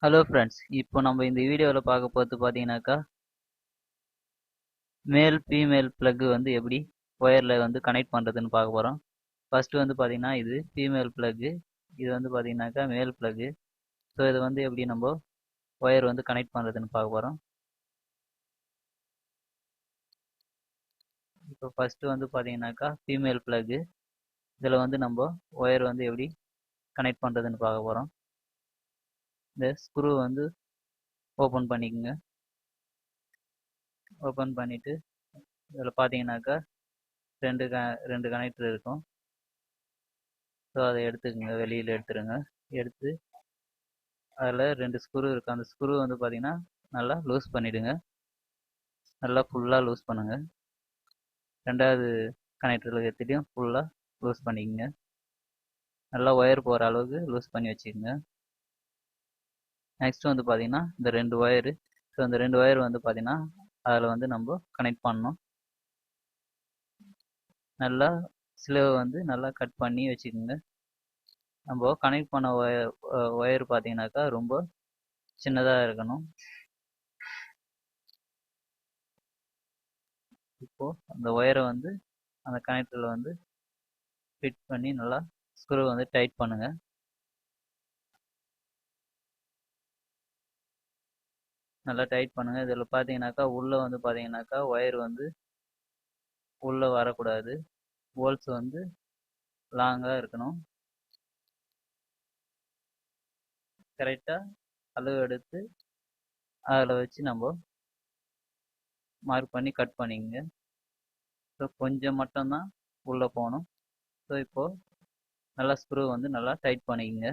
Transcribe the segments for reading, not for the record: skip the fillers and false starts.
Hello friends, இப்போ நம்ம இந்த வீடியோவில் பார்க்க போகிறது பார்த்தீங்கன்னாக்கா மேல் ஃபீமேல் ப்ளக் வந்து எப்படி ஒயரில் வந்து கனெக்ட் பண்ணுறதுன்னு பார்க்க போகிறோம். ஃபஸ்ட்டு வந்து பார்த்தீங்கன்னா இது ஃபீமேல் ப்ளக்கு, இது வந்து பார்த்தீங்கன்னாக்கா மேல் ப்ளக்கு. ஸோ இதை வந்து எப்படி நம்ம ஒயர் வந்து கனெக்ட் பண்ணுறதுன்னு பார்க்க போகிறோம். இப்போ ஃபஸ்ட்டு வந்து பார்த்தீங்கன்னாக்கா ஃபீமேல் ப்ளக்கு, இதில் வந்து நம்ம ஒயர் வந்து எப்படி கனெக்ட் பண்ணுறதுன்னு பார்க்க போகிறோம். இந்த ஸ்க்ரூ வந்து ஓப்பன் பண்ணிக்கோங்க. ஓப்பன் பண்ணிவிட்டு இதில் பார்த்தீங்கன்னாக்கா ரெண்டு கனெக்டர் இருக்கும். ஸோ அதை எடுத்துக்கோங்க, வெளியில் எடுத்துருங்க. எடுத்து அதில் ரெண்டு ஸ்க்ரூ இருக்குது. அந்த ஸ்க்ரூ வந்து பார்த்தீங்கன்னா நல்லா லூஸ் பண்ணிவிடுங்க. நல்லா ஃபுல்லாக லூஸ் பண்ணுங்கள். ரெண்டாவது கனெக்டரில் எடுத்துகிட்டையும் ஃபுல்லாக லூஸ் பண்ணிக்கோங்க. நல்லா ஒயர் போகிற அளவுக்கு லூஸ் பண்ணி வச்சுக்கோங்க. நெக்ஸ்ட் வந்து பார்த்தீங்கன்னா இந்த ரெண்டு ஒயரு. ஸோ இந்த ரெண்டு ஒயர் வந்து பார்த்தீங்கன்னா அதில் வந்து நம்ம கனெக்ட் பண்ணணும். நல்லா ஸ்லீவ் வந்து நல்லா கட் பண்ணி வச்சுக்கோங்க. நம்ம கனெக்ட் பண்ண ஒயர் பார்த்தீங்கன்னாக்கா ரொம்ப சின்னதாக இருக்கணும். இப்போது அந்த ஒயரை வந்து அந்த கனெக்டரில் வந்து ஃபிட் பண்ணி நல்லா ஸ்க்ரூ வந்து டைட் பண்ணுங்கள். நல்லா டைட் பண்ணுங்கள். இதில் பார்த்தீங்கன்னாக்கா உள்ளே வந்து பார்த்தீங்கன்னாக்கா ஒயர் வந்து உள்ளே வரக்கூடாது. ஹோல்ஸ் வந்து லாங்காக இருக்கணும். கரெக்டாக அளவு எடுத்து அதில் வச்சு நம்ம மார்க் பண்ணி கட் பண்ணிக்கங்க. ஸோ கொஞ்சம் மட்டும்தான் உள்ளே போகணும். ஸோ இப்போது நல்லா ஸ்க்ரூ வந்து நல்லா டைட் பண்ணிக்கங்க.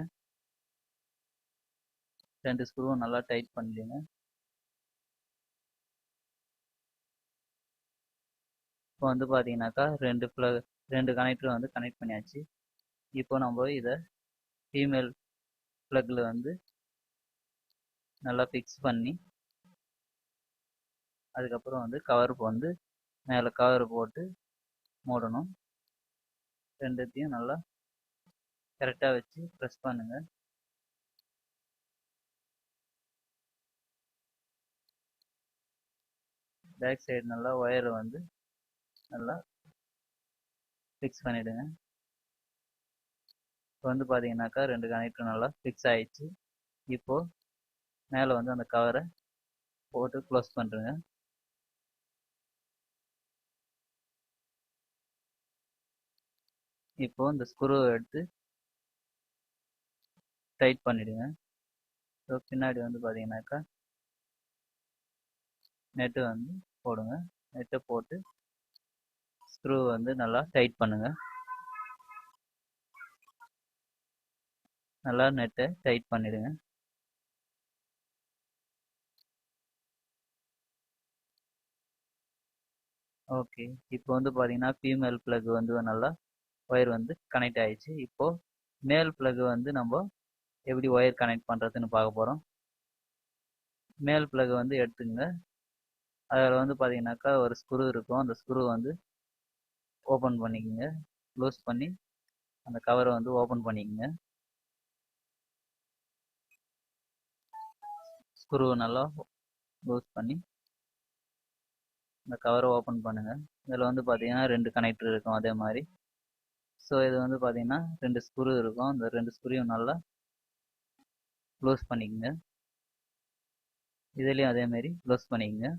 ரெண்டு ஸ்க்ரூவும் நல்லா டைட் பண்ணிடுங்க. இப்போ வந்து பார்த்தீங்கன்னாக்கா ரெண்டு கனெக்டர் வந்து கனெக்ட் பண்ணியாச்சு. இப்போ நம்ம இதை ஃபீமேல் ப்ளக்கில் வந்து நல்லா ஃபிக்ஸ் பண்ணி அதுக்கப்புறம் வந்து கவர் வந்து மேலே கவர் போட்டு மூடணும். ரெண்டுத்தையும் நல்லா கரெக்டாக வச்சு ப்ரெஸ் பண்ணுங்கள். பேக் சைடு நல்லா ஒயரை வந்து நல்லா ஃபிக்ஸ் பண்ணிவிடுங்க. இப்போ வந்து பார்த்தீங்கன்னாக்கா ரெண்டு கனெக்டர் நல்லா ஃபிக்ஸ் ஆகிடுச்சு. இப்போது மேலே வந்து அந்த கவரை போட்டு க்ளோஸ் பண்ணுறேங்க. இப்போது இந்த ஸ்க்ரூவை எடுத்து டைட் பண்ணிவிடுங்க. ஸோ பின்னாடி வந்து பார்த்தீங்கன்னாக்கா நெட்டு வந்து போடுங்க. நெட்டை போட்டு ஸ்க்ரூ வந்து நல்லா டைட் பண்ணுங்கள். நல்லா நெட்டை டைட் பண்ணிவிடுங்க. ஓகே, இப்போ வந்து பார்த்தீங்கன்னா ஃபீமேல் ப்ளக் வந்து நல்லா ஒயர் வந்து கனெக்ட் ஆகிடுச்சு. இப்போது மேல் ப்ளக் வந்து நம்ம எப்படி ஒயர் கனெக்ட் பண்ணுறதுன்னு பார்க்க போகிறோம். மேல் ப்ளக் வந்து எடுத்துங்க. அதில் வந்து பார்த்தீங்கன்னாக்கா ஒரு ஸ்க்ரூ இருக்கும். அந்த ஸ்க்ரூ வந்து ஓப்பன் பண்ணிக்கோங்க. லூஸ் பண்ணி அந்த கவரை வந்து ஓப்பன் பண்ணிக்கோங்க. ஸ்க்ரூவை நல்லா லூஸ் பண்ணி இந்த கவரை ஓப்பன் பண்ணுங்கள். இதில் வந்து பார்த்தீங்கன்னா ரெண்டு கனெக்டர் இருக்கும் அதே மாதிரி. ஸோ இது வந்து பார்த்தீங்கன்னா ரெண்டு ஸ்க்ரூ இருக்கும். அந்த ரெண்டு ஸ்க்ரூயும் நல்லா க்ளோஸ் பண்ணிக்கோங்க. இதுலேயும் அதேமாரி க்ளோஸ் பண்ணிக்கோங்க.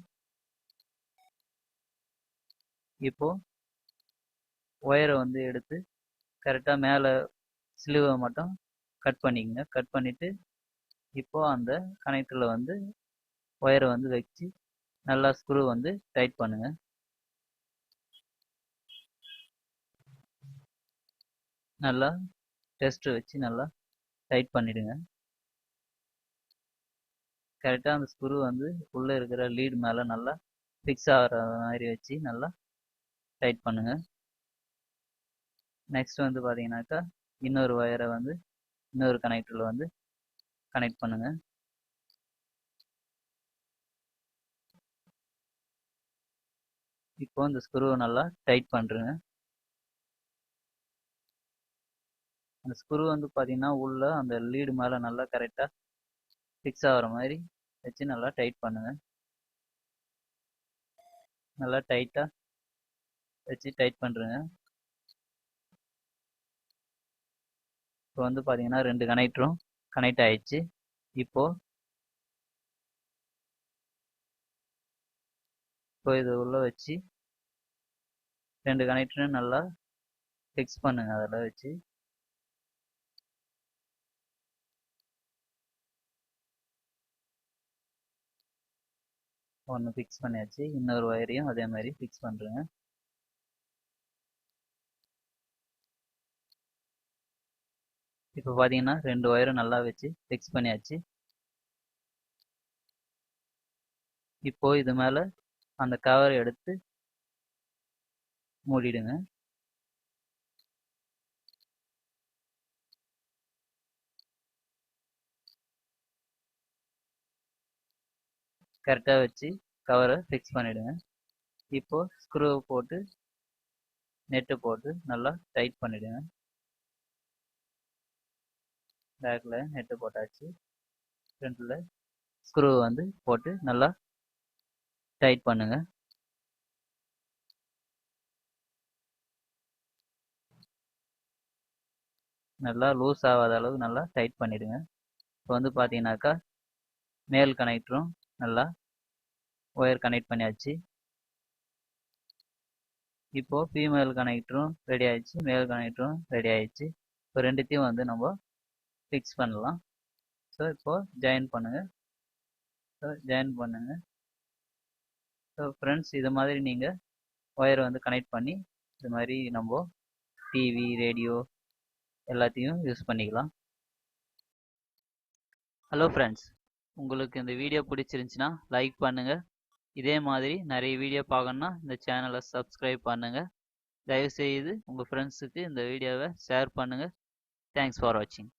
இப்போது ஒயரை வந்து எடுத்து கரெக்டாக மேலே ஸ்லீவை மட்டும் கட் பண்ணிக்கோங்க. கட் பண்ணிவிட்டு இப்போது அந்த கனெக்டரில் வந்து ஒயரை வந்து வச்சு நல்லா ஸ்க்ரூ வந்து டைட் பண்ணுங்கள். நல்லா டெஸ்ட் வச்சு நல்லா டைட் பண்ணிவிடுங்க. கரெக்டாக அந்த ஸ்க்ரூ வந்து உள்ளே இருக்கிற லீடு மேலே நல்லா ஃபிக்ஸ் ஆகிற மாதிரி வச்சு நல்லா டைட் பண்ணுங்கள். நெக்ஸ்ட் வந்து பார்த்தீங்கன்னாக்கா இன்னொரு ஒயரை வந்து இன்னொரு கனெக்டரில் வந்து கனெக்ட் பண்ணுங்கள். இப்போ இந்த ஸ்க்ரூவை நல்லா டைட் பண்ணுறேங்க. அந்த ஸ்க்ரூ வந்து பார்த்தீங்கன்னா உள்ள அந்த லீடு மேலே நல்லா கரெக்டாக ஃபிக்ஸ் ஆகிற மாதிரி வச்சு நல்லா டைட் பண்ணுங்க. நல்லா டைட்டாக வச்சு டைட் பண்ணுறேங்க. இப்போ வந்து பார்த்தீங்கன்னா 2 கனெக்டரும் கனெக்ட் ஆயிடுச்சு. இப்போ இது உள்ள வச்சு 2 கனெக்டரும் நல்லா ஃபிக்ஸ் பண்ணுங்க. அதில் வச்சு ஒன்று ஃபிக்ஸ் பண்ணியாச்சு. இன்னொரு ஒயரையும் அதே மாதிரி ஃபிக்ஸ் பண்ணுறேங்க. இப்போ பார்த்தீங்கன்னா 2 ஒயரும் நல்லா வச்சு ஃபிக்ஸ் பண்ணியாச்சு. இப்போ இது மேலே அந்த கவரை எடுத்து மூடிடுங்க. கரெக்டாக வச்சு கவரை ஃபிக்ஸ் பண்ணிவிடுங்க. இப்போ ஸ்க்ரூ போட்டு நெட்டு போட்டு நல்லா டைட் பண்ணிவிடுங்க. பேக்கில் நெட்டு போட்டாச்சு. ஃப்ரண்ட்டில் ஸ்க்ரூ வந்து போட்டு நல்லா டைட் பண்ணுங்க. நல்லா லூஸ் ஆகாத அளவுக்கு நல்லா டைட் பண்ணிவிடுங்க. இப்போ வந்து பார்த்தீங்கன்னாக்கா மேல் கனெக்டரும் நல்லா ஒயர் கனெக்ட் பண்ணியாச்சு. இப்போ ஃபீமேல் கனெக்டரும் ரெடி ஆயிடுச்சு, மேல் கனெக்டரும் ரெடி ஆயிடுச்சு. இப்போ ரெண்டுத்தையும் வந்து நம்ம ஃபிக்ஸ் பண்ணலாம். ஸோ இப்போ ஜாயின் பண்ணுங்க. ஸோ ஃப்ரெண்ட்ஸ், இது மாதிரி நீங்கள் ஒயரை வந்து கனெக்ட் பண்ணி இது மாதிரி நம்ம டிவி, ரேடியோ எல்லாத்தையும் யூஸ் பண்ணிக்கலாம். ஹலோ ஃப்ரெண்ட்ஸ், உங்களுக்கு இந்த வீடியோ பிடிச்சிருந்துச்சின்னா லைக் பண்ணுங்கள். இதே மாதிரி நிறைய வீடியோ பார்க்கணுன்னா இந்த சேனலை சப்ஸ்கிரைப் பண்ணுங்கள். தயவுசெய்து உங்கள் ஃப்ரெண்ட்ஸுக்கு இந்த வீடியோவை ஷேர் பண்ணுங்கள். தேங்க்ஸ் ஃபார் வாட்சிங்.